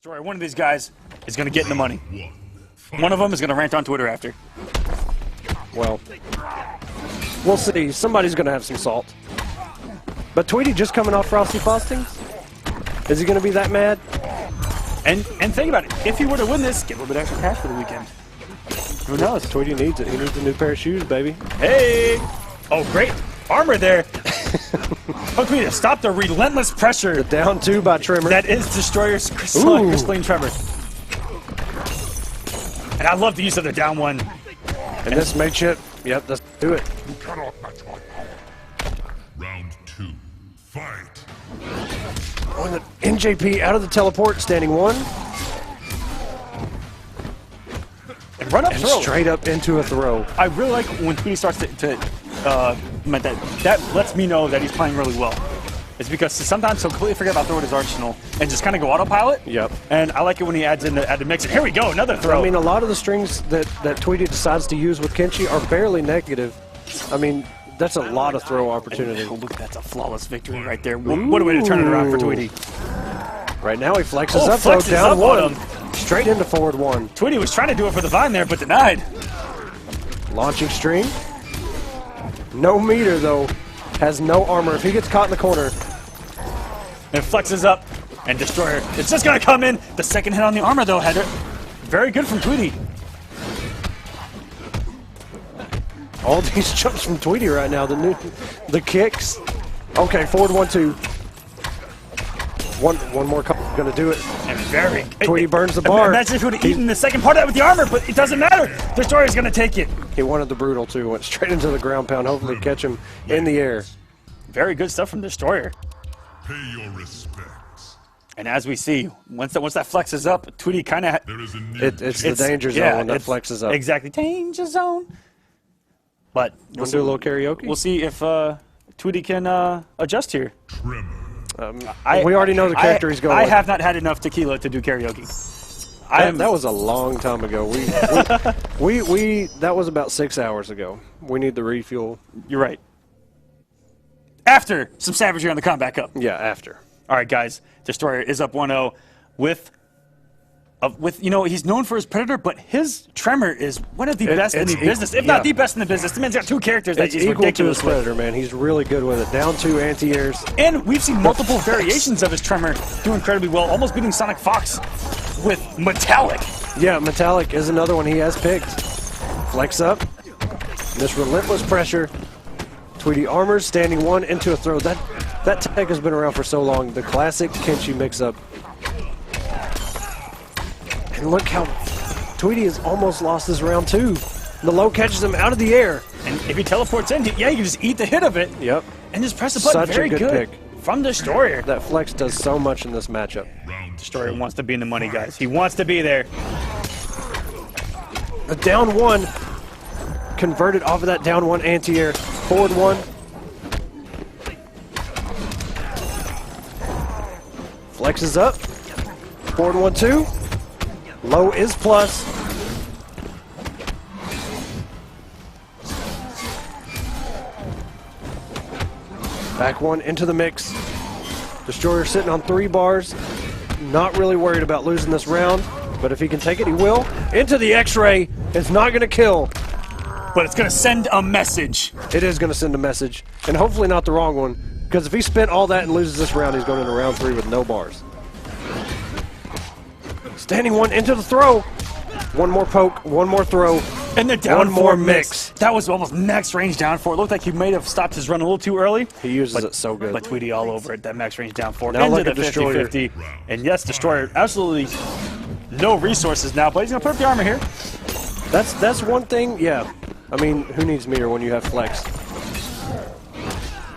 Story. One of these guys is going to get in the money. One of them is going to rant on Twitter after. Well, we'll see. Somebody's going to have some salt. But Tweedy just coming off Frosty Frostings? Is he going to be that mad? And think about it. If he were to win this, get a little bit extra cash for the weekend. Who knows? Tweedy needs it. He needs a new pair of shoes, baby. Hey! Oh, great armor there. Oh, Tweedy, stop the relentless pressure. The down two by Tremor. That is Destroyer's crystalline Tremor. And I love the use of the down one. And this makes it. Yep, let's do it. Round 2. Fight. Oh, the NJP out of the teleport, standing one. And run up And throw. straight up into a throw. I really like when Tweedy starts that lets me know that he's playing really well. It's because sometimes he'll completely forget about throwing his arsenal and just kind of go autopilot. Yep. And I like it when he adds in the mix. And here we go, another throw. I mean, a lot of the strings that Tweedy decides to use with Kenshi are barely negative. I mean, that's a lot of throw opportunity. Oh, look, that's a flawless victory right there. What a way to turn it around for Tweedy. Right now he flexes up, though, down one. Straight into forward one. Tweedy was trying to do it for the vine there, but denied. Launching string. No meter, though. Has no armor. If he gets caught in the corner. And flexes up. And Destroyer. It's just going to come in. The second hit on the armor, though, had it. Very good from Tweedy. All these jumps from Tweedy right now. The kicks. Okay, forward 1-2. One more going to do it. And very. Tweedy burns the bar. Imagine if he would have eaten the second part of that with the armor, but it doesn't matter. Destroyer's going to take it. He wanted the brutal, too. Went straight into the ground pound. Hopefully catch him in the air. Very good stuff from Destroyer. Pay your respects. And as we see, once that flexes up, Tweedy kind of... It's the danger zone when that flexes up. Exactly. Danger zone. But we'll do a little karaoke. We'll see if Tweedy can adjust here. Tremor. We already know the character he's going I with. have not had enough tequila to do karaoke. That was a long time ago. That was about 6 hours ago. We need the refuel. You're right. After some savagery on the comeback up. Yeah, after. All right, guys. Destroyer is up 1-0 with he's known for his Predator, but his Tremor is one of the best in the business, if not the best in the business. The man's got two characters that he's equal to his ridiculous with. Predator, man. He's really good with it. Down two anti-airs. And we've seen multiple variations of his Tremor do incredibly well, almost beating Sonic Fox with Metallic. Yeah, Metallic is another one he has picked. Flex up. This relentless pressure. Tweedy armors, standing one into a throw. That tech has been around for so long. The classic Kenshi mix-up. And look how Tweedy has almost lost this round too. The low catches him out of the air. And if he teleports in, you can just eat the hit of it. Yep. And just press the button. Such Very a good pick. From Destroyer. That flex does so much in this matchup. Destroyer wants to be in the money, guys. He wants to be there. A down one. Converted off of that down one anti-air. Forward one. Flexes up. Forward 1-2. Low is plus. Back one into the mix. Destroyer sitting on 3 bars. Not really worried about losing this round, but if he can take it, he will. Into the X-ray. It's not going to kill. But it's going to send a message. It is going to send a message, and hopefully not the wrong one, because if he spent all that and loses this round, he's going into round 3 with no bars. Standing one into the throw. One more poke, one more throw, and the down one more mix. That was almost max range down 4. It looked like he may have stopped his run a little too early. He uses it so good. But Tweedy all over it, that max range down 4. Now into look the at Destroyer. 50-50. And yes, Destroyer, absolutely no resources now, but he's going to put up the armor here. That's one thing, yeah. I mean, who needs meter when you have flex?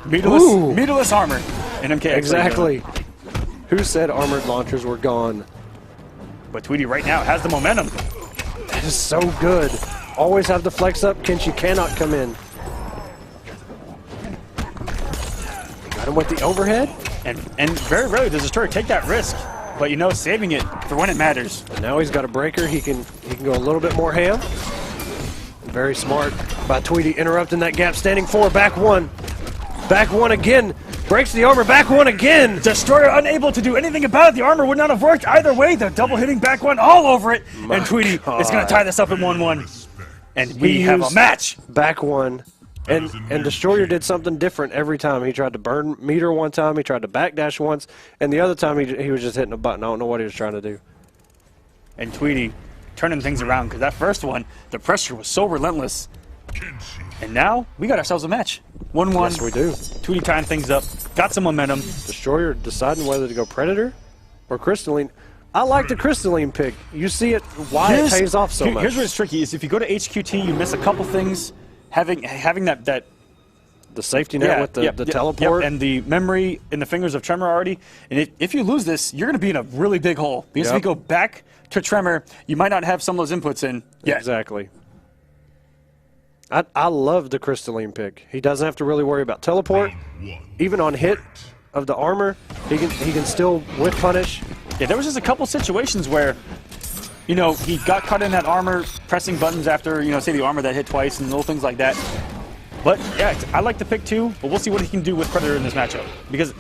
Meterless armor in MKXL. Exactly. Who said armored launchers were gone? But Tweedy right now has the momentum. That is so good. Always have the flex up. Kenshi cannot come in. Got him with the overhead. And very rarely does Destroyer take that risk. But saving it for when it matters. And now he's got a breaker. He can go a little bit more ham. Very smart by Tweedy interrupting that gap. Standing 4, back one. Back one again. Breaks the armor, back one again. Destroyer unable to do anything about it. The armor would not have worked either way. The double hitting back one all over it. And Tweedy is going to tie this up in 1-1. And we have a match. Back one. And Destroyer did something different every time. He tried to burn meter one time, he tried to backdash once, and the other time he was just hitting a button. I don't know what he was trying to do. And Tweedy turning things around, because that first one, the pressure was so relentless. And now we got ourselves a match. 1-1. Yes, we do. Tweedy tying things up, got some momentum. Destroyer deciding whether to go Predator or Crystalline. I like the Crystalline pick. You see it, why it pays off so much. Here's where it's tricky, is if you go to HQT, you miss a couple things. Having that the safety net with the teleport and the memory in the fingers of Tremor already, and if you lose this, you're going to be in a really big hole. Because if you go back to Tremor, you might not have some of those inputs in yet. Exactly. I love the Crystalline pick. He doesn't have to really worry about teleport. Even on hit of the armor, he can still whiff punish. Yeah, there was just a couple situations where, you know, he got caught in that armor, pressing buttons after, you know, say the armor that hit twice and little things like that. But, yeah, I like the pick too, but we'll see what he can do with Predator in this matchup. Because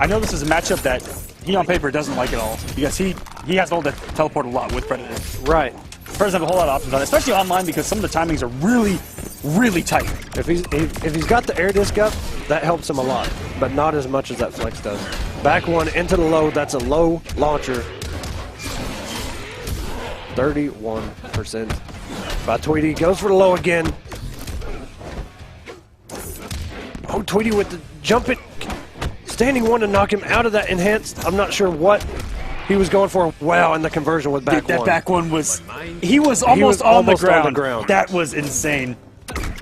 I know this is a matchup that he on paper doesn't like at all. Because he has to hold that teleport a lot with Predator. Right. Predators have a whole lot of options on it, especially online because some of the timings are really, really tight. If he's got the air disc up, that helps him a lot, but not as much as that flex does. Back one into the low, that's a low launcher. 31% by Tweedy. Goes for the low again. Oh, Tweedy with the jump it. Standing one to knock him out of that enhanced. I'm not sure what he was going for. Wow, and the conversion with back one. That back one was... He was almost on the ground. That was insane.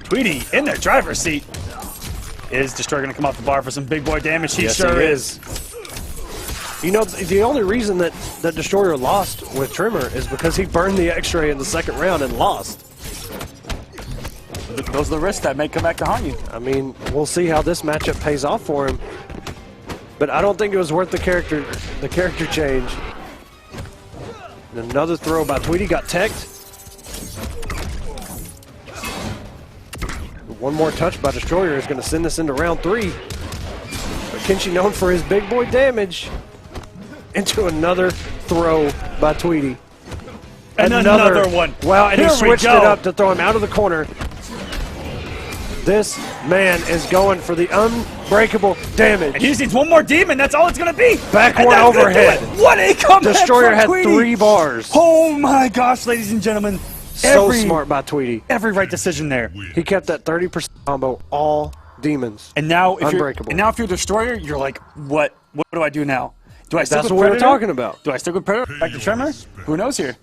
Tweedy in their driver's seat. Is Destroyer going to come off the bar for some big boy damage? He sure is. You know, the only reason that Destroyer lost with Tremor is because he burned the X-ray in the second round and lost. Those are the risks that may come back to haunt you. I mean, we'll see how this matchup pays off for him. But I don't think it was worth the character change. And another throw by Tweedy got teched. One more touch by Destroyer is going to send us into round 3. But Kenshi, known for his big boy damage, into another throw by Tweedy. And another one. Wow, and he switched it up to throw him out of the corner. This man is going for the unbreakable damage. And he just needs one more demon. That's all it's going to be. Back one overhead. What a comeback! Destroyer had Tweedy. 3 bars. Oh my gosh, ladies and gentlemen. So smart by Tweedy. Every right decision there. He kept that 30% combo all demons. And now if unbreakable. If you're Destroyer, you're like, what do I do now? Do I stick That's with what Predator? we're talking about. Do I stick with Predator? Back to Tremor? Who knows here?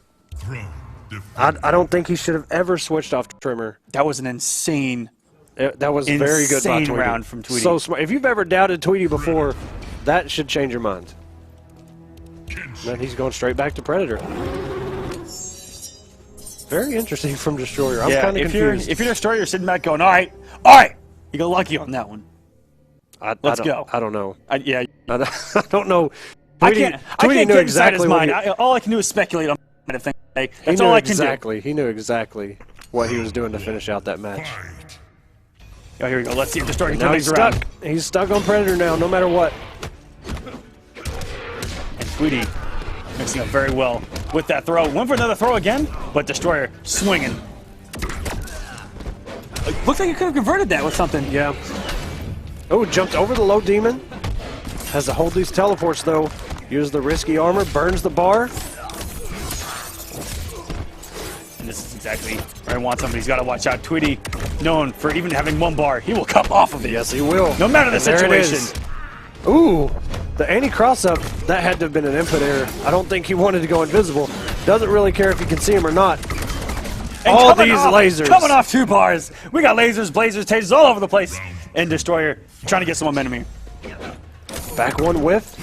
I don't think he should have ever switched off Tremor. That was an insane... That was very good by Tweedy. round from Tweedy. So smart. If you've ever doubted Tweedy before, that should change your mind. Then he's going straight back to Predator. Very interesting from Destroyer. I'm kind of confused. If you're Destroyer, you're sitting back going, all right, you got lucky on that one. Let's go. I don't know. I don't know. Tweedy, I can't get knew inside exactly his mind. All I can do is speculate on kind of thing. That's all I can do. He knew exactly what he was doing to finish out that match. Oh, here we go. Let's see if Destroyer can Now come he's around. stuck. He's stuck on Predator now, no matter what. And Tweedy mixing up very well with that throw. Went for another throw again, but Destroyer swinging. Looks like he could have converted that with something. Yeah. Oh, jumped over the low demon. Has to hold these teleports, though. Uses the risky armor, burns the bar. And this is exactly where I want somebody. He's got to watch out. Tweedy, known for even having 1 bar, he will come off of it. Yes, he will. No matter the situation. Ooh, the anti-cross-up, that had to have been an input error. I don't think he wanted to go invisible. Doesn't really care if you can see him or not. And all these lasers. Coming off 2 bars. We got lasers, blazers, tasers all over the place. And Destroyer trying to get some momentum here. Back one whiff.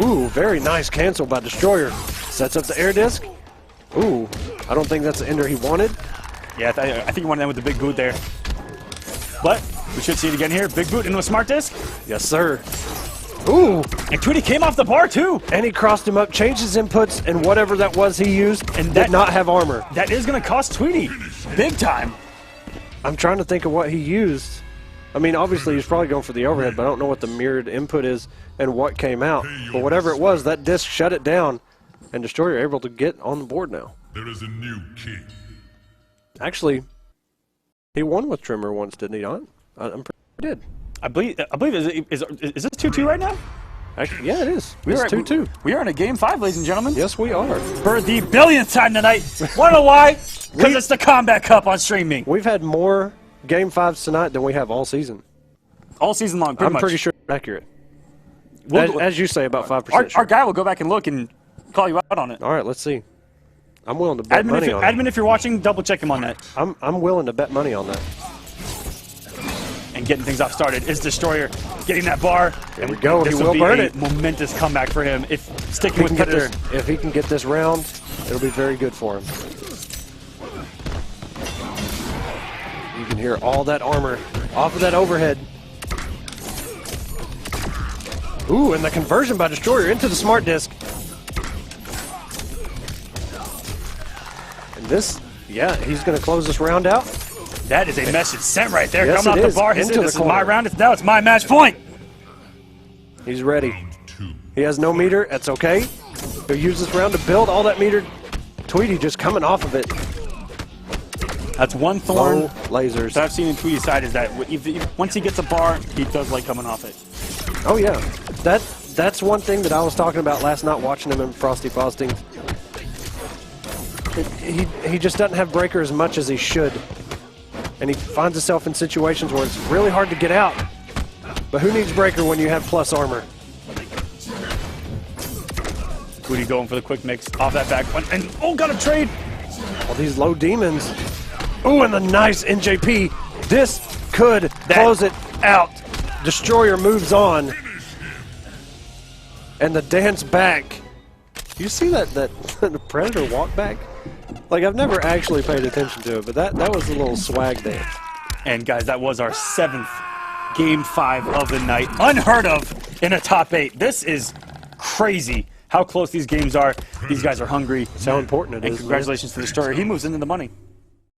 Ooh, very nice cancel by Destroyer. Sets up the air disc. Ooh, I don't think that's the ender he wanted. Yeah, I think he wanted that with the big boot there. But we should see it again here. Big boot into a smart disc. Yes, sir. Ooh. And Tweedy came off the bar, too. And he crossed him up, changed his inputs, and whatever that was he used, and did not have armor. That is going to cost Tweedy big time. I'm trying to think of what he used. I mean, obviously he's probably going for the overhead, but I don't know what the mirrored input is and what came out. But whatever it was, that disc shut it down, and Destroyer able to get on the board now. There is a new king. Actually, he won with Tremor once, didn't he not? I'm pretty sure he did. I believe is this 2-2 right now? Actually, yeah, it is. We It's are 2-2. We are in a game 5, ladies and gentlemen. Yes, we are. For the billionth time tonight. Wanna know why? Because it's the Kombat Cup on streaming. We've had more Game 5s tonight than we have all season. All season long, pretty I'm much. pretty sure it's accurate. We'll- As you say, about 5%. our guy will go back and look and call you out on it. All right, let's see. I'm willing to bet money on it. Admin, if you're watching, double check him on that. I'm willing to bet money on that. And getting things off started is Destroyer getting that bar. There we go. This He will will be burn a it. momentous comeback for him. If sticking If with he can get Predator. this- if he can get this round, it'll be very good for him. You can hear all that armor off of that overhead. Ooh, and the conversion by Destroyer into the smart disc. And this, yeah, he's going to close this round out. That is a message sent right there. Yes, Coming it off is. the bar. He Into said, the this is my corner. round. Now it's my match point. He's ready. Round 2. He has no meter. That's okay. He'll use this round to build all that meter. Tweedy just coming off of it. That's one thorn Low lasers. that I've seen in Tweedy's side is that once he gets a bar, he does like coming off it. Oh yeah, that's one thing that I was talking about last night watching him in Frosty Frosting. He just doesn't have breaker as much as he should, and he finds himself in situations where it's really hard to get out. But who needs breaker when you have plus armor? Tweedy going for the quick mix off that back one, and oh, got a trade. All these low demons. Ooh, and the nice NJP. This could close it out. Destroyer moves on. And the dance back. You see that the Predator walk back? Like, I've never actually paid attention to it, but that was a little swag dance. And guys, that was our 7th Game 5 of the night. Unheard of in a top 8. This is crazy how close these games are. These guys are hungry. That's how important it And is. congratulations to the Destroyer. He moves into the money.